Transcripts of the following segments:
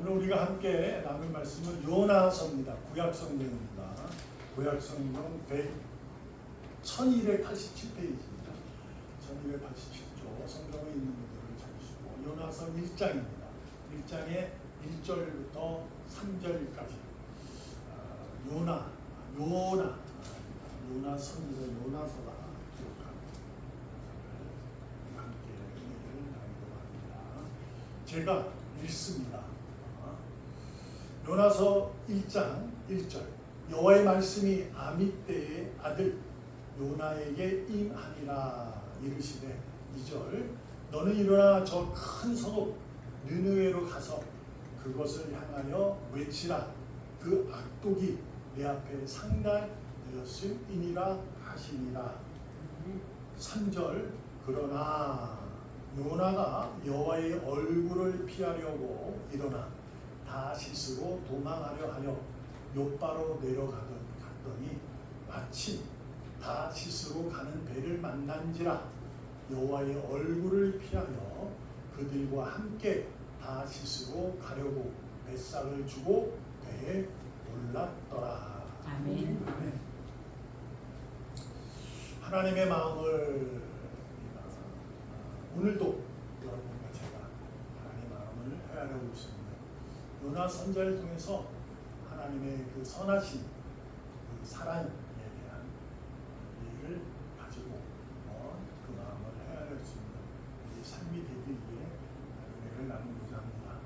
오늘 우리가 함께 나눌 말씀은 요나서입니다. 구약성경입니다. 구약성경 1287페이지입니다. 1287조 성경에 있는 분들을 찾으시고 요나서 1장입니다. 1장의 1절부터 3절까지 요나 선지자 요나서가 기록한 함께 은혜를 나누도록 합니다. 제가 읽습니다. 요나서 1장 1절 여호와의 말씀이 아미떼의 아들 요나에게 임하니라 이르시되 2절 너는 일어나 저 큰 성읍 느느웨로 가서 그것을 향하여 외치라 그 악독이 내 앞에 상달되었음이니라 하시니라. 3절 그러나 요나가 여호와의 얼굴을 피하려고 일어나 다시스로 도망하려 하여 욥바로 갔더니 마침 다시스로 가는 배를 만난지라 여호와의 얼굴을 피하여 그들과 함께 다시스로 가려고 뱃삭을 주고 배에 올랐더라. 아멘. 아멘. 하나님의 마음을 오늘도 여러분과 제가 하나님의 마음을 헤아려고 있습니다. 요나 선지자를 통해서 하나님의 그 선하신 그 사랑에 대한 이해를 가지고 그 마음을 헤아려 있습니다. 우리 삶이 되기 위해 은혜를 나누고자 합니다.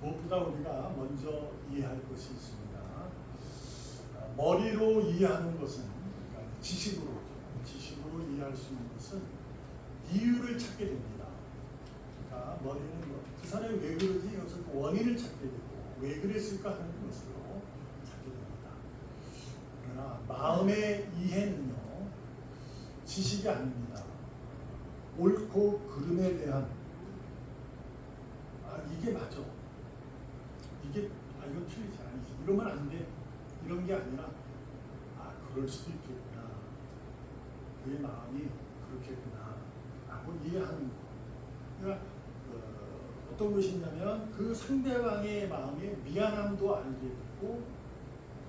무엇보다 우리가 먼저 이해할 것이 있습니다. 머리로 이해하는 것은 그러니까 지식으로 이해할 수 있는 것은 이유를 찾게 됩니다. 그러니까 머리는 그 사람이 왜 그러지? 여기서 그 원인을 찾게 되고 왜 그랬을까 하는 것으로 찾게 됩니다. 그러나 마음의 이해는요 지식이 아닙니다. 옳고 그름에 대한 이게 맞아. 이게 이건 틀리지 아니지. 이러면 안 돼. 이런 게 아니라 그럴 수도 있겠구나. 그의 마음이 그렇겠구나. 라고 이해하는 거. 그러니까 어떤 것이냐면 그 상대방의 마음에 미안함도 알게 되고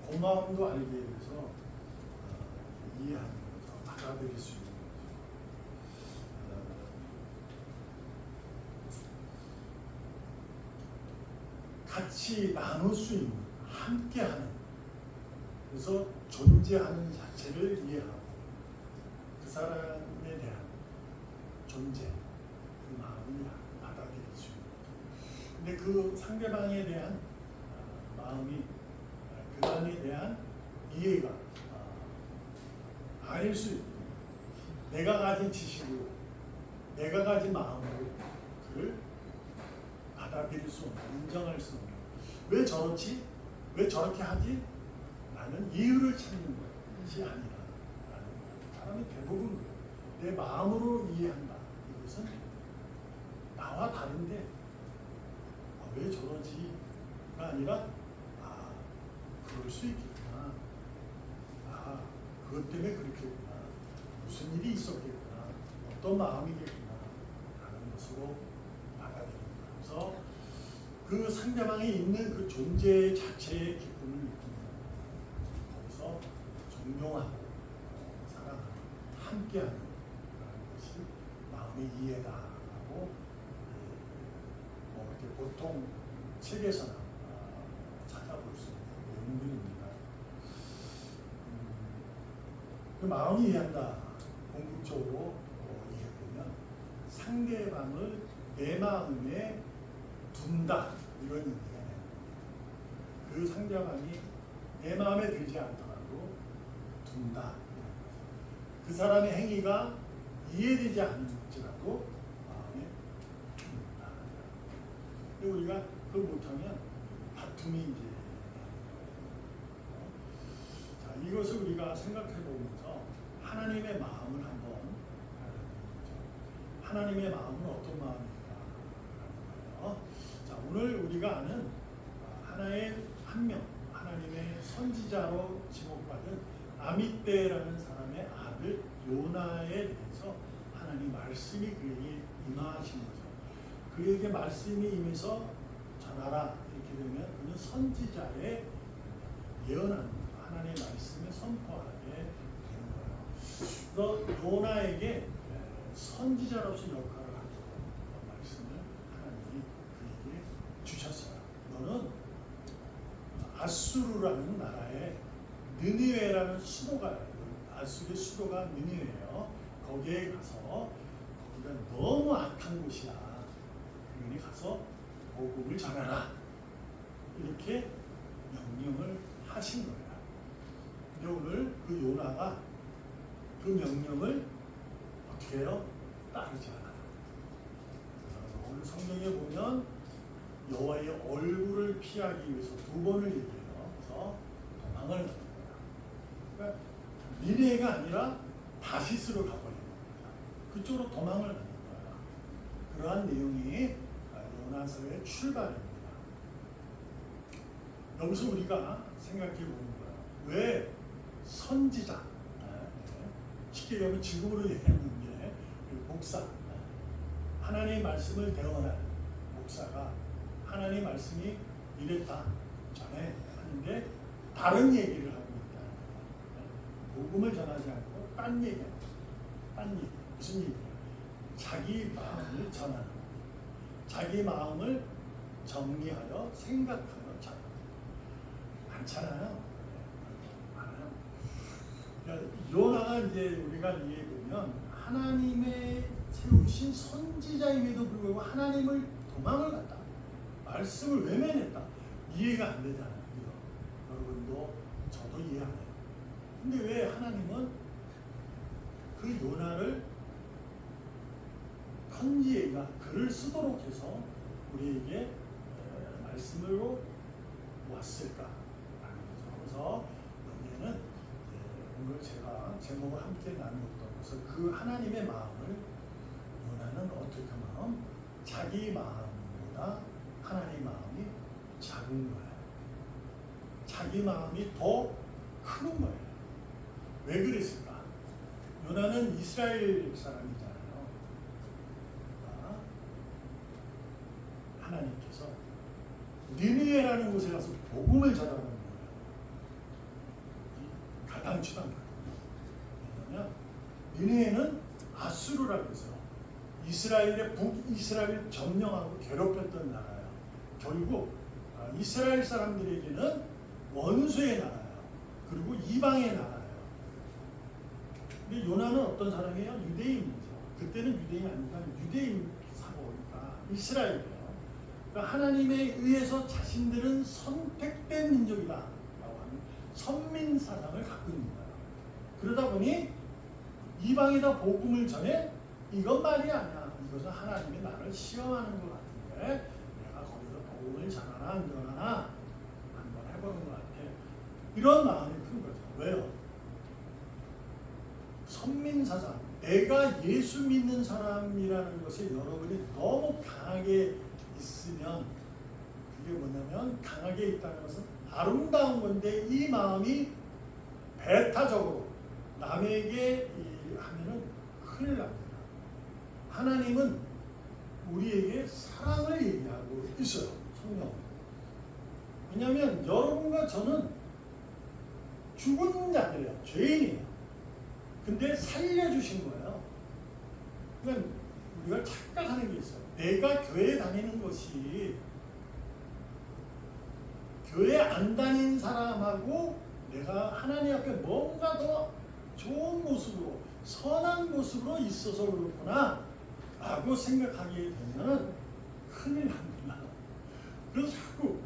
고마움도 알게 돼서 이해하는 거죠. 받아들일 수 있는 거죠. 같이 나눌 수 있는, 함께하는, 그래서 존재하는 자체를 이해하고 그 사람에 대한 존재, 그 마음을 받아들일 수 있는 거죠. 근데 그 상대방에 대한 마음이 그 사람에 대한 이해가 아닐 수 있고 내가 가진 지식으로 내가 가진 마음으로 그를 받아들일 수 없는, 인정할 수 없는 왜 저렇지? 왜 저렇게 하지? 라는 이유를 찾는 것이 아니라 사람이 대부분 내 마음으로 이해한다. 이것은 나와 다른데 왜 저러지가 아니라 그럴 수 있겠구나. 그것 때문에 그렇겠구나. 무슨 일이 있었겠구나. 어떤 마음이겠구나. 라는 것으로 받아들입니다. 그래서 그 상대방에 있는 그 존재 자체의 기쁨을 느낍니다. 거기서 존경하고 사랑하고 함께하는 것이 마음의 이해다라고 이렇게 보통 책에서나 찾아볼 수 있는 내용들입니다. 그 마음이 이해한다. 궁극적으로 이해되면 상대방을 내 마음에 둔다 이런 의미가 됩니다. 그 상대방이 내 마음에 들지 않더라도 둔다. 그 사람의 행위가 이해되지 않을지라도 마음에 둔다. 근데 우리가 그걸 못하면 다툼이 이제 자, 이것을 우리가 생각해 보면서 하나님의 마음을 한번 알아보죠. 하나님의 마음은 어떤 마음일까? 자, 오늘 우리가 아는 하나의 한 명, 하나님의 선지자로 지목받은 아미떼라는 사람의 아들 요나에 대해서 하나님 말씀이 그에게 임하신 거죠. 그에게 말씀이 임해서 전하라. 이렇게 되면 그는 선지자의 예언하는 하나님의 말씀을 선포하게 되는 거예요. 그래서 요나에게 선지자로서 역할을 하도록 말씀을 하나님이 그에게 주셨어요. 너는 아수르라는 나라에 느니웨라는 수도가, 아수르의 수도가 느니웨예요. 거기에 가서, 거기가 너무 악한 곳이야. 그러니 가서 복음을 전하라. 이렇게 명령을 하신 거예요. 근데 오늘 그 요나가 그 명령을 어떻게 해요? 따르지 않아요. 오늘 성경에 보면 여호와의 얼굴을 피하기 위해서 2번을 얘기해요. 그래서 도망을 가는 거예요. 그러니까 니네가 아니라 다시스로 가버리는 겁니다. 그쪽으로 도망을 가는 거예요. 그러한 내용이 요나서의 출발입니다. 여기서 우리가 생각해 보는 거예요. 왜 선지자, 쉽게 얘기하면 직업으로 얘기하는 게 목사, 하나님의 말씀을 대언할 목사가 하나님의 말씀이 이랬다 전에 하는데 다른 얘기를 하고 있다. 복음을 전하지 않고 딴 얘기, 무슨 얘기야? 자기 마음을 전하는 거예요. 자기 마음을 정리하여 생각하여 전하는 거예요. 많잖아요. 많아요. 그러니까 요나가 이제 우리가 이해해 보면 하나님의 세우신 선지자임에도 불구하고 하나님을 도망을 갔다. 말씀을 외면했다. 이해가 안 되잖아요. 여러분도 저도 이해 안 해요. 근데 왜 하나님은 그 요나를 편지가 글을 쓰도록 해서 우리에게 말씀으로 왔을까라는 거죠. 그래서 여기에는 오늘 제가 제목을 함께 나누었던 것은 그 하나님의 마음을 요나는 어떻게 마음? 자기 마음보다 하나님의 마음이 작은 거예요. 자기 마음이 더 큰 거예요. 왜 그랬을까? 요나는 이스라엘 사람이잖아요. 하나님께서 니느웨라는 곳에 가서 복음을 전하는 거예요. 가당치도 왜냐하면 니느웨는 아수르라고 해서 이스라엘의 북이스라엘 점령하고 괴롭혔던 나라예요. 결국 이스라엘 사람들에게는 원수의 나라예요. 그리고 이방의 나라예요. 근데 요나는 어떤 사람이에요? 유대인이죠. 그때는 유대인이 아니라 유대인 사고니까 이스라엘이에요. 그러니까 하나님에 의해서 자신들은 선택된 민족이다 라고 하는 선민 사상을 갖고 있는 거예요. 그러다 보니 이방에다 복음을 전해 이건 말이 아니야. 이것은 하나님이 나를 시험하는 것 같은데 내가 거기서 복음을 전하나 안 전하나 한번 해보는 것 같아. 이런 마음이 큰 거죠. 왜요? 선민 사상, 내가 예수 믿는 사람이라는 것을 여러분이 너무 강하게 있으면 그게 뭐냐면 강하게 있다는 것은 아름다운 건데 이 마음이 배타적으로 남에게 하면은 큰일 납니다. 하나님은 우리에게 사랑을 얘기하고 있어요. 성경. 왜냐하면 여러분과 저는 죽은 자들이에요. 죄인이에요. 근데 살려주신 거예요. 그러니까 우리가 착각하는 게 있어요. 내가 교회 다니는 것이 교회 안 다닌 사람하고 내가 하나님 앞에 뭔가 더 좋은 모습으로 선한 모습으로 있어서 그렇구나 라고 생각하게 되면 큰일 납니다. 그래서 자꾸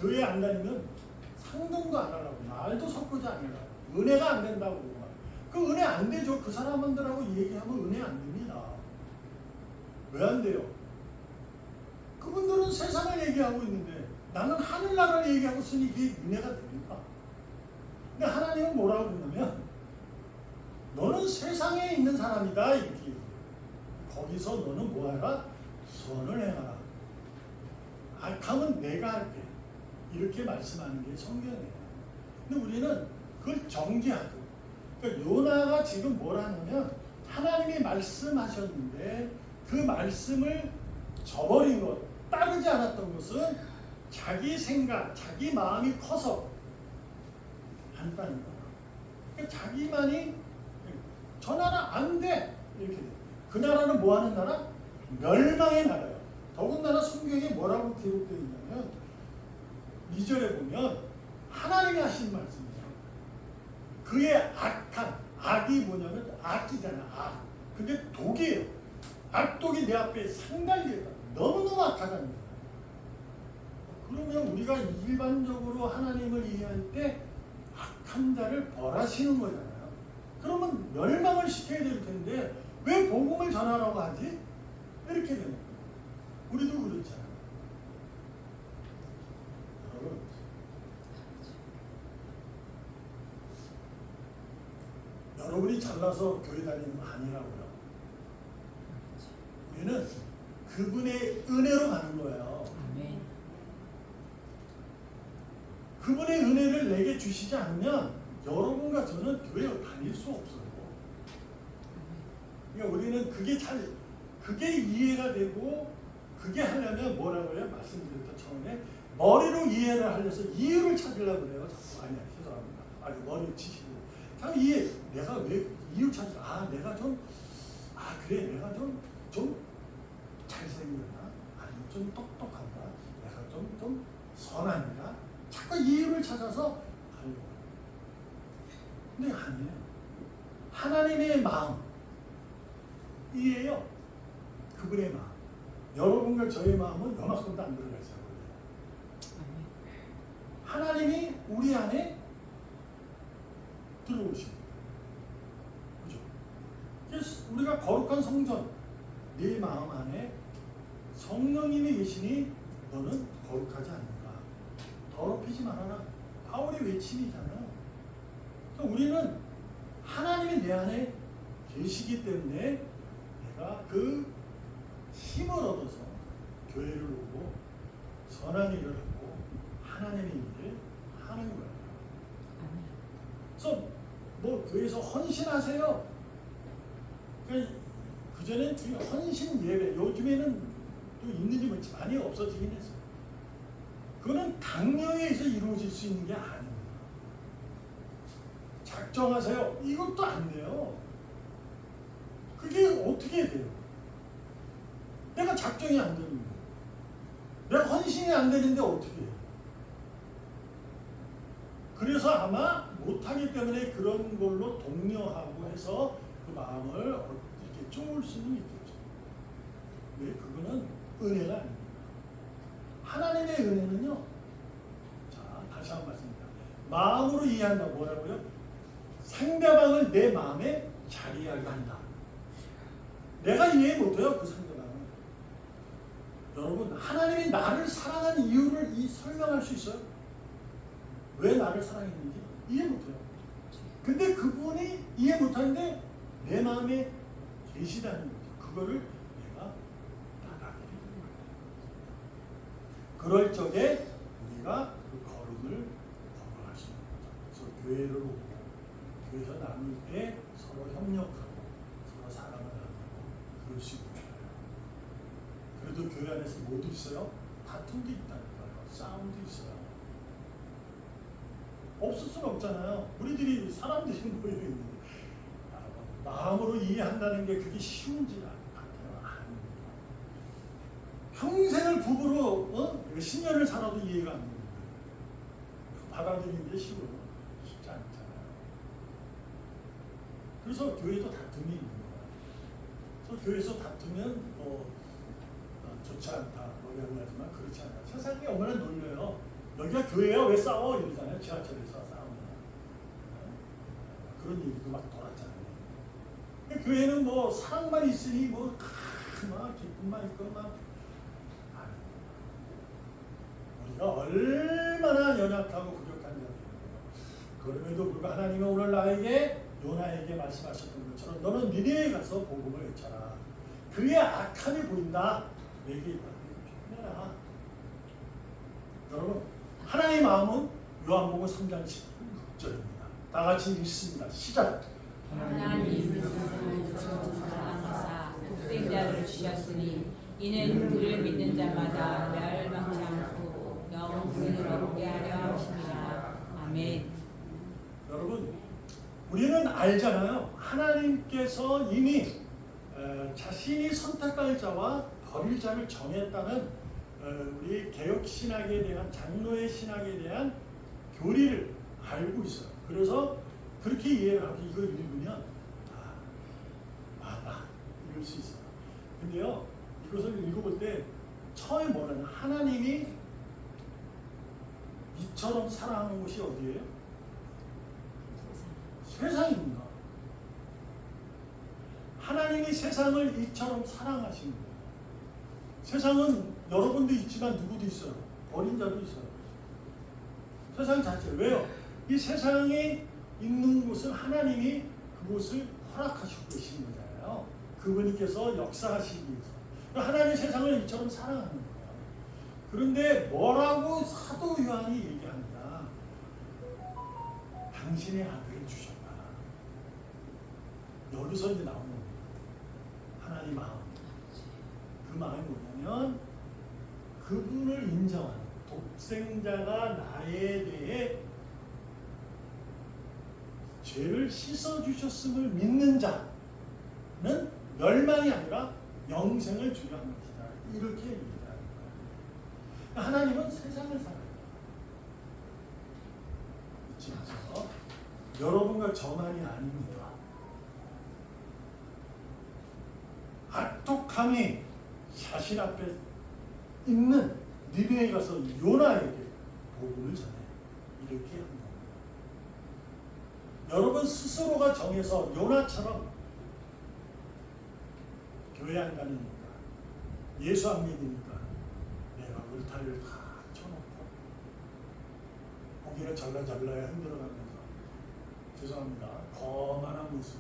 교회 안 다니면 상동도 안 하려고 말도 섞지 않으려고 은혜가 안 된다고 그 은혜 안 되죠. 그 사람들하고 얘기하면 은혜 안 됩니다. 왜 안 돼요? 그분들은 세상을 얘기하고 있는데 나는 하늘나라를 얘기하고 있으니 이게 은혜가 됩니까? 근데 하나님은 뭐라고 그러냐면 너는 세상에 있는 사람이다 이렇게 거기서 너는 뭐하라? 선을 행하라. 악함은 내가 할게. 이렇게 말씀하는 게 성경이에요. 근데 우리는 그걸 정죄하고 그러니까 요나가 지금 뭘 하냐면 하나님이 말씀하셨는데 그 말씀을 저버린 것, 따르지 그러지 않았던 것은 자기 생각, 자기 마음이 커서 한다는 거야. 그러니까 자기만이 저 나라 안 돼 이렇게 돼. 그 나라는 뭐 하는 나라? 멸망의 나라예요. 더군다나 성경에 뭐라고 기록되어 있냐면 2절에 보면 하나님이 하신 말씀이에요. 그의 악한, 악이 뭐냐면 악이잖아. 악. 근데 독이에요. 악독이 내 앞에 상달리다. 너무너무 악하다는 거예요. 그러면 우리가 일반적으로 하나님을 이해할 때 악한 자를 벌하시는 거잖아요. 그러면 멸망을 시켜야 될 텐데 왜 복음을 전하라고 하지? 이렇게 되는 거예요. 우리도 그렇잖아요. 여러분, 여러분이 잘나서 교회 다니는 거 아니라고요. 우리는 그분의 은혜로 가는 거예요. 그분의 은혜를 내게 주시지 않으면 여러분과 저는 교회 다닐 수 없어요. 그러니까 우리는 그게 이해가 되고 그게 하려면 뭐라고 해요? 말씀드렸던 처음에 머리로 이해를 하려서 이유를 찾으려고 그래요. 자꾸 아니야 죄송합니다. 아니 머리를 치시고 참 내가 왜 이유 찾으려? 내가 그래 내가 좀 잘생겼나? 아니면 좀 똑똑한가? 내가 좀 선한가? 자꾸 이유를 찾아서 하려고. 근데 아니에요. 하나님의 마음이에요. 그분의 마음. 여러분과 저의 마음은 요만큼도 안 들어가 있어요. 하나님이 우리 안에 들어오십니다. 그죠? 그래서 우리가 거룩한 성전, 네 마음 안에 성령님이 계시니 너는 거룩하지 않는가. 더럽히지 말아라. 바울의 외침이잖아요. 그러니까 우리는 하나님이 내 안에 계시기 때문에 내가 그 힘을 얻어서 교회를 오고 선한 일을 하고 하나님의 일을 하는 거예요. 그래서 뭐 교회에서 헌신하세요. 그전엔 헌신 예배, 요즘에는 또 있는지 모르지 많이 없어지긴 했어요. 그거는 당령에서 이루어질 수 있는 게 아닙니다. 작정하세요. 이것도 안 돼요. 그게 어떻게 돼요? 내가 작정이 안 되는데, 내가 헌신이 안 되는데 어떻게 해요? 그래서 아마 못하기 때문에 그런 걸로 독려하고 해서 그 마음을 이렇게 쪼을 수는 있겠죠. 왜? 그거는 은혜가 아닙니다. 하나님의 은혜는요. 자, 다시 한번 말씀드립니다. 마음으로 이해한다. 뭐라고요? 상대방을 내 마음에 자리하게 한다. 내가 이해 못해요. 그 상대방을. 여러분, 하나님이 나를 사랑하는 이유를 설명할 수 있어요? 왜 나를 사랑했는지 이해 못해요. 근데 그분이 이해 못하는데 내 마음에 계시다는 거죠. 그거를 내가 나가게 해주는 거예요. 그럴 적에 우리가 그 걸음을 걸어갈 수 있는 거죠. 그래서 교회를 오고 교회에서 나눌 때 서로 협력하고 서로 사랑을 나누고 그럴 수 있는 거예요. 그래도 교회 안에서 뭐도 있어요? 다툼도 있다니까요. 싸움도 있어요. 없을 수는 없잖아요. 우리들이 사람들이 모여있는데 마음으로 이해한다는 게 그게 쉬운지 아닙니다. 평생을 부부로 몇십 년을 살아도 이해가 안 됩니다. 받아들이는 게 쉬워요. 쉽지 않잖아요. 그래서 교회도 다툼이 있는 거예요. 그래서 교회에서 다투면 좋지 않다 뭐라고 하지만 그렇지 않다. 세상이 얼마나 놀려요. 여기가 교회야 왜 싸워? 이러잖아요. 지하철에서 싸우면 그런 얘기도 막 돌았잖아요. 교회는 뭐 사랑만 있으니 뭐 막 기쁨만 있고 막 우리가 얼마나 연약하고 부족한지 그럼에도 불구하고 하나님은 오늘 나에게 요나에게 말씀하셨던 것처럼 너는 니네에 가서 복음을 외쳐라. 그의 악함이 보인다. 내게 있다. 여러분 하나님의 마음은 요한복음 3장 16절입니다. 다 같이 읽습니다. 시작. 하나님 세상을 처음 사랑하사 독생자를 주셨으니 이는 그를 믿는 자마다 멸 알잖아요. 하나님께서 이미 자신이 선택할 자와 버릴 자를 정했다는 우리 개혁 신학에 대한 장로의 신학에 대한 교리를 알고 있어요. 그래서 그렇게 이해를 하고 이걸 읽으면 맞다 이럴 수 있어요. 근데요, 이것을 읽어볼 때 처음에 뭐냐면 하나님이 이처럼 사랑하는 곳이 어디예요? 세상입니다. 하나님이 세상을 이처럼 사랑하신 거예요. 세상은 여러분도 있지만 누구도 있어요. 어린 자도 있어요. 세상 자체. 왜요? 이 세상에 있는 곳은 하나님이 그곳을 허락하시고 계신 거잖아요. 그분께서 역사하시기 위해서. 하나님이 세상을 이처럼 사랑하는 거예요. 그런데 뭐라고 사도 요한이 얘기합니다. 당신의 아들을 주셨다. 여기서 이제 나오는 겁니다. 하나님 마음. 그 마음이 뭐냐면 그분을 인정하는, 독생자가 나에 대해 죄를 씻어주셨음을 믿는 자는 멸망이 아니라 영생을 주려 합니다. 이렇게 얘기합니다. 하나님은 세상을 살아요. 잊지 마세요. 여러분과 저만이 아닙니다. 악독함이 자신 앞에 있는 니느웨에 가서 요나에게 복음을 전해. 이렇게 합니다. 여러분 스스로가 정해서 요나처럼 교회 안 다니니까, 예수 안 믿으니까 내가 울타리를 다 쳐놓고 고개를 잘라잘라야 흔들어가면서 죄송합니다. 거만한 모습.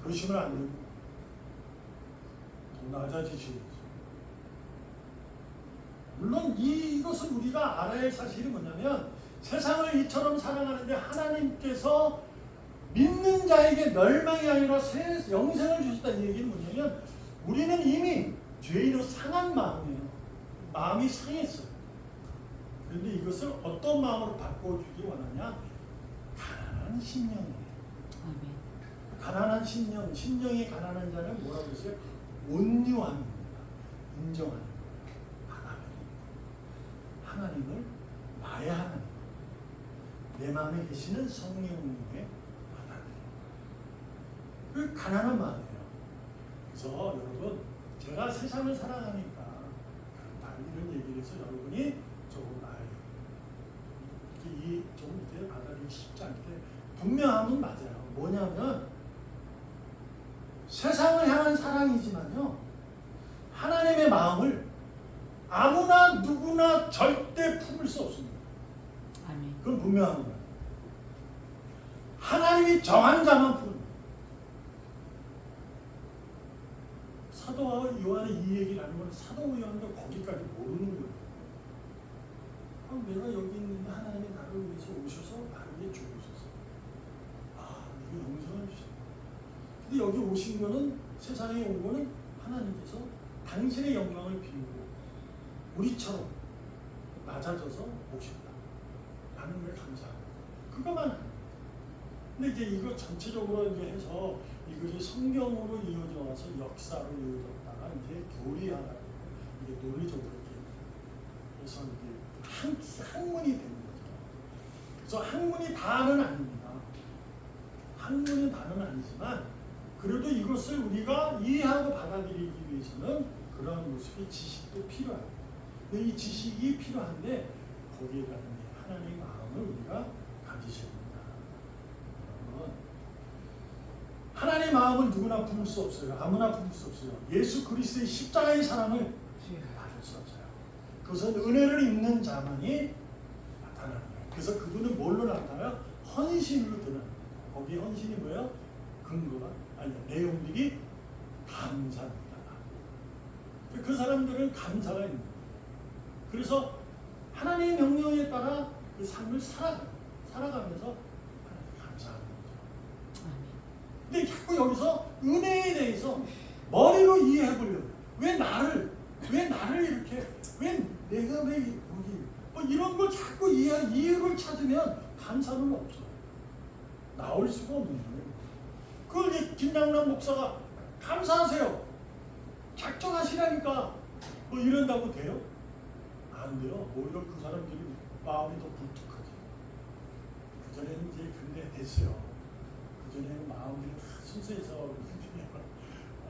그러시면 안 되고 더 낮아지셔야죠. 물론 이것을 우리가 알아야 할 사실이 뭐냐면 세상을 이처럼 사랑하는데 하나님께서 믿는 자에게 멸망이 아니라 영생을 주셨다는 얘기는 뭐냐면 우리는 이미 죄인으로 상한 마음이에요. 마음이 상했어요. 그런데 이것을 어떤 마음으로 바꿔주기 원하냐? 가난한 심령이에요. 가난한 심령, 심령이 가난한 자는 뭐라고 했어요? 온유함입니다. 인정하는 거예요. 하나님을 나의 하나님, 내 마음에 계시는 성령님의 받아들이는 그 가난한 마음이에요. 그래서 여러분, 제가 세상을 사랑하니까 이런 얘기를 해서 여러분이 조금 좀 이렇게 받아들이기 쉽지 않게 분명함은 맞아요. 뭐냐면 세상을 향한 사랑이지만요, 하나님의 마음을 아무나 누구나 절대 품을 수 없습니다. 아멘. 그건 분명한 거예요. 하나님이 정한 자만 푸는. 사도 요한의 이 얘기를 하는 건 사도 요한도 거기까지 모르는 거예요. 내가 여기 있는데 하나님이 나를 위해서 오셔서 나를 위해 죽으셨어. 이거 영생을 주셨다. 근데 여기 오신 거는, 세상에 온 거는 하나님께서 당신의 영광을 비우고 우리처럼 낮아져서 오셨다. 하는 걸 감사합니다. 그것만 합니다. 근데 이제 이거 전체적으로 이제 해서 이것이 성경으로 이어져 와서 역사로 이어졌다가 이제 교리하다, 이게 논리적으로 이렇게 해서 이게 학문이 되는 거죠. 그래서 학문이 다는 아닙니다. 학문이 다는 아니지만 그래도 이것을 우리가 이해하고 받아들이기 위해서는 그런 모습의 지식도 필요해요. 근데 이 지식이 필요한데 거기에 가는 하나님의 마음을 우리가 가지셔야 됩니다. 하나님의 마음을 누구나 품을 수 없어요. 아무나 품을 수 없어요. 예수 그리스도의 십자가의 사랑을 받을 수 없어요. 그것은 은혜를 입는 자만이 나타나는 거예요. 그래서 그분은 뭘로 나타나요? 헌신으로 드러나는 거예요. 거기 헌신이 뭐예요? 근거가 아니 내용들이 감사입니다. 그 사람들은 감사가 있는 거예요. 그래서 하나님의 명령에 따라 그 삶을 살아가면서 하나님 감사하는 거죠. 근데 자꾸 여기서 은혜에 대해서 머리로 이해해보려고, 왜 나를 이렇게, 왜 내가 왜 여기, 이런 걸 자꾸 이해를 찾으면 감사는 없어요. 나올 수가 없는 거예요. 그걸 이제 김양남 목사가 감사하세요. 작정하시라니까 뭐 이런다고 돼요? 안 돼요. 오히려 그 사람들이 마음이 더 불뚝하죠. 그전에는 이제 근데 됐어요. 그전에는 마음들이 다 순수해서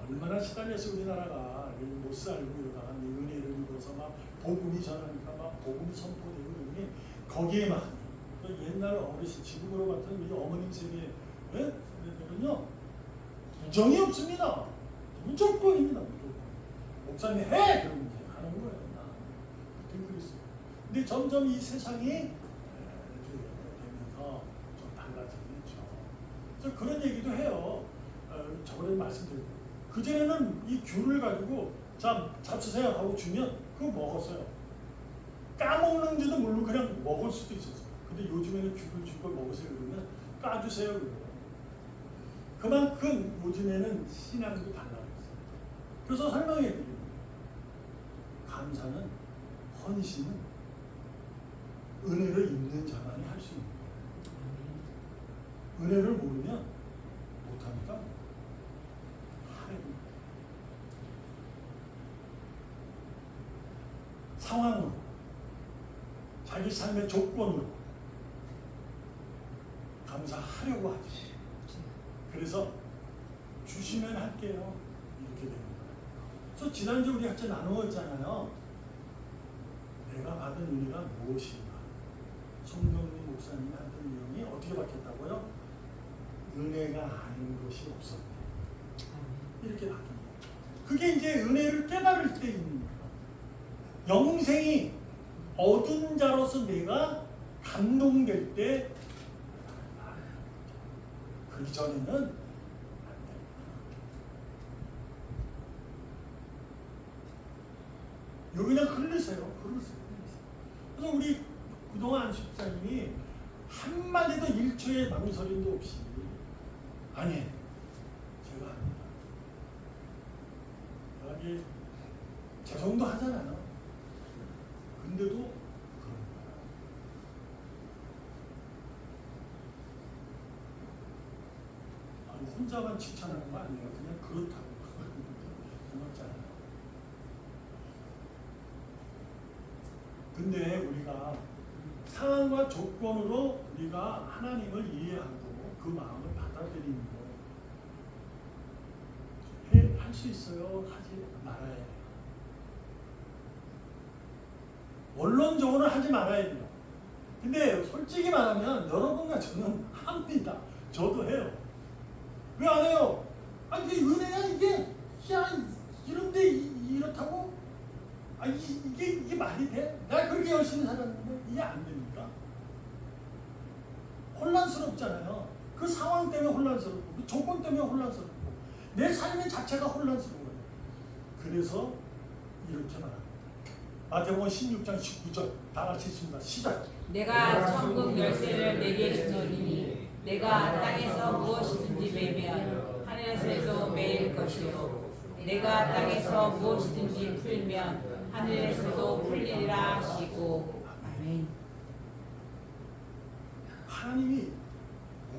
얼마나 시달렸어 우리나라가. 못 살고 이러다가 은혜를 입어서 막 복음이 전하니까 막 복음이 선포되고 그러니 거기에만 옛날 어르신 지금으로 같은 우리 어머님 세대 세대들은요 부정이 없습니다. 무조건입니다. 무조건. 목사님 해! 그러면 이제 하는 거예요. 그때 그랬어요. 근데 점점 이 세상이 되면서 좀 달라지긴 했죠. 그래서 그런 얘기도 해요. 저번에 말씀드렸고 그전에는 이 귤을 가지고 자 잡수세요 하고 주면 그거 먹었어요. 까먹는지도 모르고 그냥 먹을 수도 있었어요. 근데 요즘에는 귤을 줄 걸 먹으세요 그러면 까주세요 그래요. 그만큼 요즘에는 신앙도 달라졌어요. 그래서 설명해 드립니다. 감사는 헌신은 은혜를 입는 자만이 할 수 있는 거예요. 은혜를 모르면 못합니다. 상황으로 자기 삶의 조건으로 감사하려고 하지. 그래서 주시면 할게요. 이렇게 되는 거예요. 그래서 지난주 우리 같이 나누었잖아요. 내가 받은 은혜가 무엇인가. 송명민 목사님이 하던 내용이 어떻게 바뀌었다고요? 은혜가 아닌 것이 없었네. 이렇게 바뀐 거예요. 그게 이제 은혜를 깨달을 때 있는 거예요. 영생이 얻은 자로서 내가 감동될 때 그 전에는 안 됩니다. 여기 그냥 흐르세요. 그래서 우리 그동안 안식사님이 한마디도 1초의 망설임도 없이 아니 제가 합니다. 여기 죄송도 하잖아요. 근데도 그런 거야. 아니, 혼자만 칭찬하는 거 아니에요. 그냥 그렇다고. 고맙잖아요. 근데 우리가 상황과 조건으로 우리가 하나님을 이해하고 그 마음을 받아들이는 거 할 수 있어요? 하지 말아야 돼요. 원론적으로 하지 말아야 돼요. 근데 솔직히 말하면 여러분과 저는 합니다. 저도 해요. 왜 안 해요? 아니 이게 은혜야 이게? 야 이런데 이렇다고? 아 이게 말이 돼? 내가 그렇게 열심히 살았는데 이게 안 됩니까? 혼란스럽잖아요. 그 상황 때문에 혼란스럽고 그 조건 때문에 혼란스럽고 내 삶의 자체가 혼란스러워요. 그래서 이렇게 말합니다. 마태복음 16장 19절 다 같이 읽습니다. 시작. 내가 천국 열쇠를 내게 주노니 내가 땅에서 무엇이든지 매면 하늘에서도 매일 것이요 내가 땅에서 무엇이든지 풀면 하늘에서도 풀리리라 하시고. 아멘. 하나님이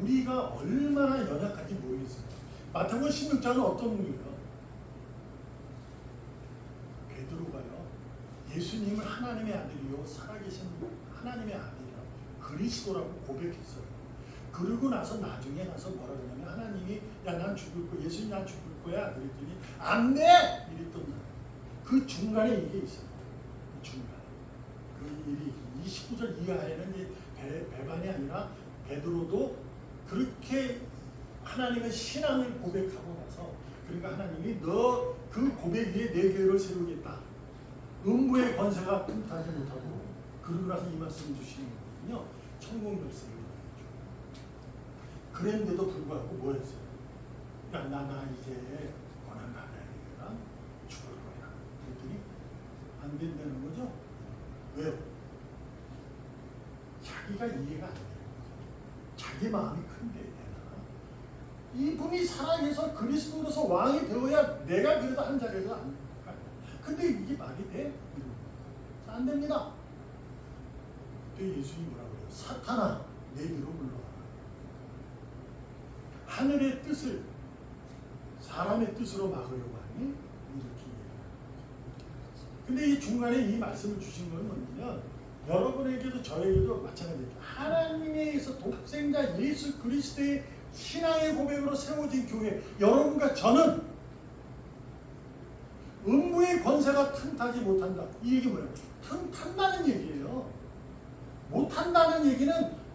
우리가 얼마나 연약한지 모르겠어요. 마태복음 16장은 어떤 분이에요? 베드로가요. 예수님을 하나님의 아들이요 살아계신 하나님의 아들이라 그리스도라고 고백했어요. 그러고 나서 나중에 가서 뭐라 그러냐면 하나님이 야 난 죽을 거야. 예수님 난 죽을 거야. 그랬더니 안 돼! 이랬던 거예요. 그 중간에 이게 있어요. 그 중간에. 그 일이 29절 이하에는 이제 배반이 아니라 베드로도 그렇게 하나님의 신앙을 고백하고 나서 그러니까 하나님이 너 그 고백 위에 내 교회를 세우겠다. 음부의 권세가 틈타지 못하고 그러고 나서 이 말씀을 주시는 거거든요. 천국 열쇠를 그랬는데도 불구하고 뭐 했어요? 야, 나 이제 고난 받아야 되겠다. 죽을 거야. 그랬더니 안 된다는 거죠. 왜요? 자기가 이해가 안 돼요. 자기 마음이 큰데 되나? 이분이 살아계서 그리스도로서 왕이 되어야 내가 그래도 한 자리에서 안 가요. 근데 이게 말이 돼? 안 됩니다. 그때 예수님이 뭐라고 그래요? 사탄아, 내 뒤로 물러가라. 하늘의 뜻을 사람의 뜻으로 막으려고 하니 이렇게 얘기합니다. 근데 이 중간에 이 말씀을 주신 건 뭐냐면 여러분에게도 저에게도 마찬가지입니다. 하나님에서 독생자 예수 그리스도의 신앙의 고백으로 세워진 교회, 여러분과 저는 음부의 권세가 틈타지 못한다. 이 얘기 뭐예요? 틈탄다는 얘기예요. 못한다는 얘기는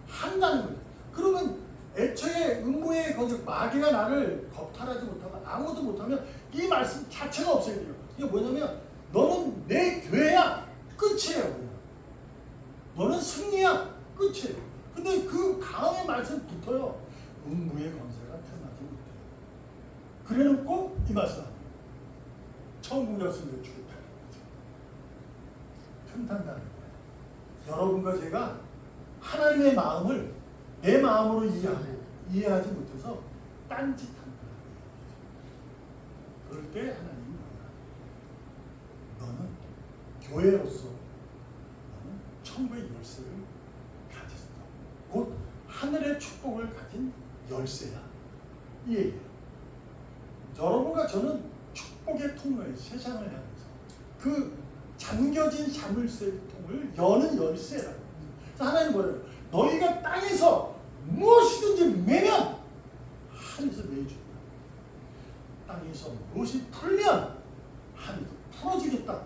한다는 거예요. 그러면 애초에 음부의 권세, 마귀가 나를 겁탈하지 못하고 아무도 못하면 이 말씀 자체가 없어야 돼요. 이게 뭐냐면 너는 내 교회야. 끝이에요. 그냥. 너는 승리야. 끝이에요. 근데 그 다음에 말씀 붙어요. 음부의 권세가 틈나지 못해요. 그래놓고 이 말씀 천국 열쇠를 주겠다는 거죠. 틈탄다는 거예요. 여러분과 제가 하나님의 마음을 내 마음으로 이해하지 못해서 딴짓한다. 그럴 때 하나님은 너는 교회로서 너는 천국의 열쇠를 가졌다. 곧 하늘의 축복을 가진 열쇠야. 이 얘기예요. 여러분과 저는 축복의 통로에 세상을 향해서 그 잠겨진 자물쇠통을 여는 열쇠라고. 하나님 뭐예요? 너희가 땅에서 무엇이든지 매면 하늘에서 매주겠다. 땅에서 무엇이 풀면 하늘에서 풀어주겠다.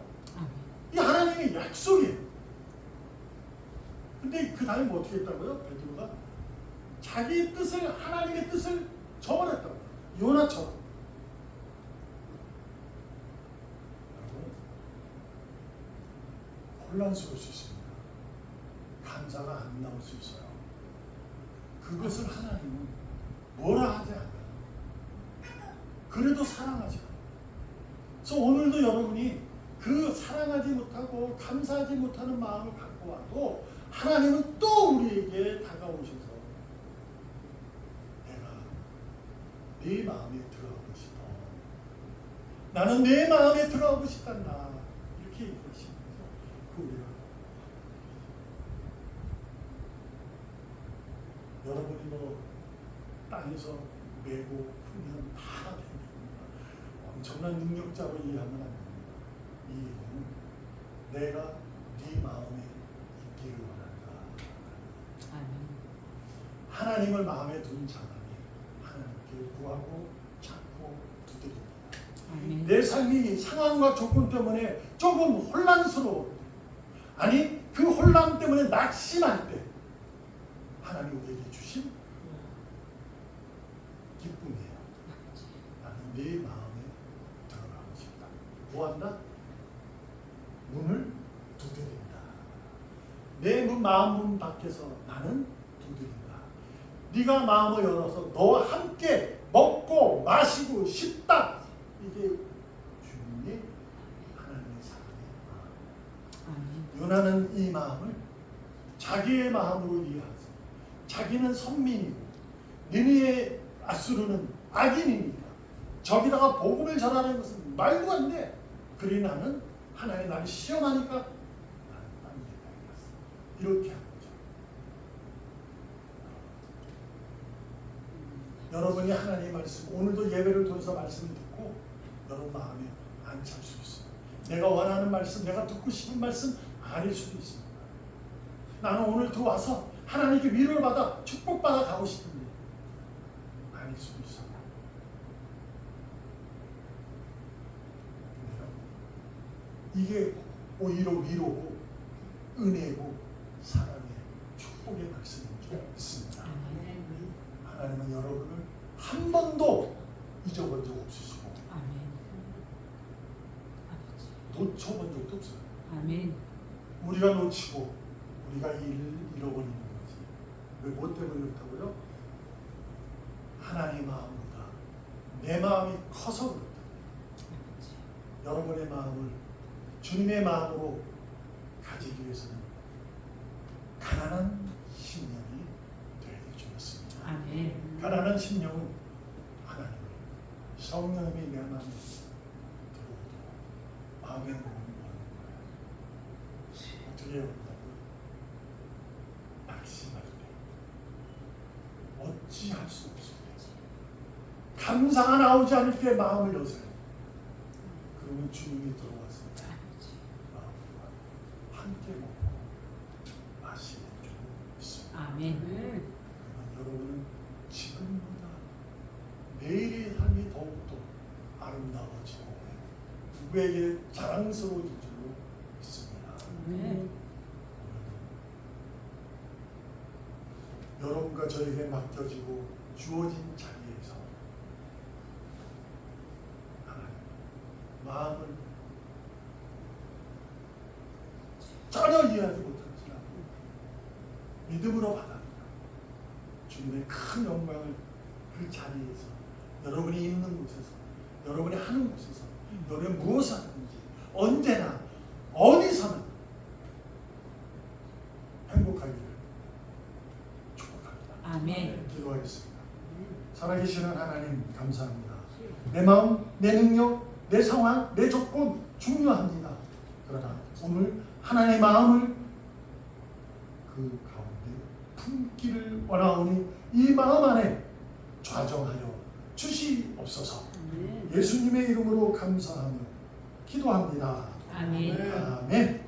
이 하나님의 약속이에요. 근데 그 다음에 뭐 어떻게 했다고요? 베드로가 자기의 뜻을, 하나님의 뜻을 저버렸다고. 요나처럼. 혼란스러울 수 있습니다. 감사가 안 나올 수 있어요. 그것을 하나님은 뭐라 하지 않아요. 그래도 사랑하죠. 그래서 오늘도 여러분이 그 사랑하지 못하고 감사하지 못하는 마음을 갖고 와도 하나님은 또 우리에게 다가오셔서 내가 네 마음에 들어가고 싶어. 나는 내 마음에 들어가고 싶단다. 이렇게 얘기하십니다. 우리가 여러분이 뭐 땅에서 메고 풀면 다 됩니다. 엄청난 능력자로 이해하면 안 됩니다. 이 얘기는 내가 네 마음에 있기를 원한다. 하나님을 마음에 둔 자만이 하나님께 구하고 찾고 두드립니다. 내 삶이 상황과 조건 때문에 조금 혼란스러워. 아니 그 혼란 때문에 낙심할 때 하나님 우리에게 주신 기쁨이에요. 나는 네 마음에 들어가고 싶다. 구한다? 문을 두드린다. 내 마음 문 밖에서 나는 두드린다. 네가 마음을 열어서 너와 함께 먹고 마시고 싶다. 이게 주님이 하나님의 사랑이에요. 요나는 이 마음을 자기의 마음으로 이해하죠. 자기는 선민이고 니느웨 아수르는 악인이니까 저기다가 복음을 전하는 것은 말도 안 돼. 그러니 나는 하나님 나를 시험하니까 나는 딴 데까지 갔어. 이렇게 한 거죠. 여러분이 하나님의 말씀, 오늘도 예배를 통해서 말씀을 듣고 여러분 마음에 안 찰 수 있어요. 내가 원하는 말씀, 내가 듣고 싶은 말씀 아닐 수도 있습니다. 나는 오늘 들어와서 하나님께 위로를 받아 축복받아 가고 싶은데 아닐 수도 있어요. 이게 오히려 위로고 은혜고 사랑의 축복의 말씀인 줄 믿습니다. 하나님은 여러분을 한 번도 잊어본 적 없으시고 놓쳐본 적도 없어요. 우리가 놓치고 우리가 잃어버리는 거지. 왜 뭐 때문에 그렇다고요? 하나님의 마음보다 내 마음이 커서 그렇다. 여러분의 마음을 주님의 마음으로 가지기 위해서는 가난한 심령이 되게 주었습니다. 가난한 심령은 하나님을 성령님이 내 마음에 들어오도록 마음에 먹는 거예요. 어떻게 해야 한다고요? 낙심할 때 어찌할 수 없을 때 감사가 나오지 않을 때 마음을 여세요. 그러면 주님이 들어와서 함께 먹고 마시게 해주고 있습니다. 아멘. 여러분은 지금보다 내일의 삶이 더욱더 아름다워지고 누구에게 자랑스러워질 줄로 믿습니다. 네. 여러분과 저에게 맡겨지고 주어진 자리에서 하나님 마음을 전혀 이해하지 못할지라도 믿음으로 받아들여 주님의 큰 영광을 그 자리에서 여러분이 있는 곳에서 여러분이 하는 곳에서 여러분이 무엇을 하든지 언제나 어디서나 행복하기를 축복합니다. 아멘. 기도하겠습니다. 살아계시는 하나님 감사합니다. 내 마음, 내 능력, 내 상황, 내 조건 중요합니다. 그러나 오늘 하나님의 마음을 그 가운데 품기를 원하오니 이 마음 안에 좌정하여 주시옵소서. 예수님의 이름으로 감사하며 기도합니다. 아멘. 아멘.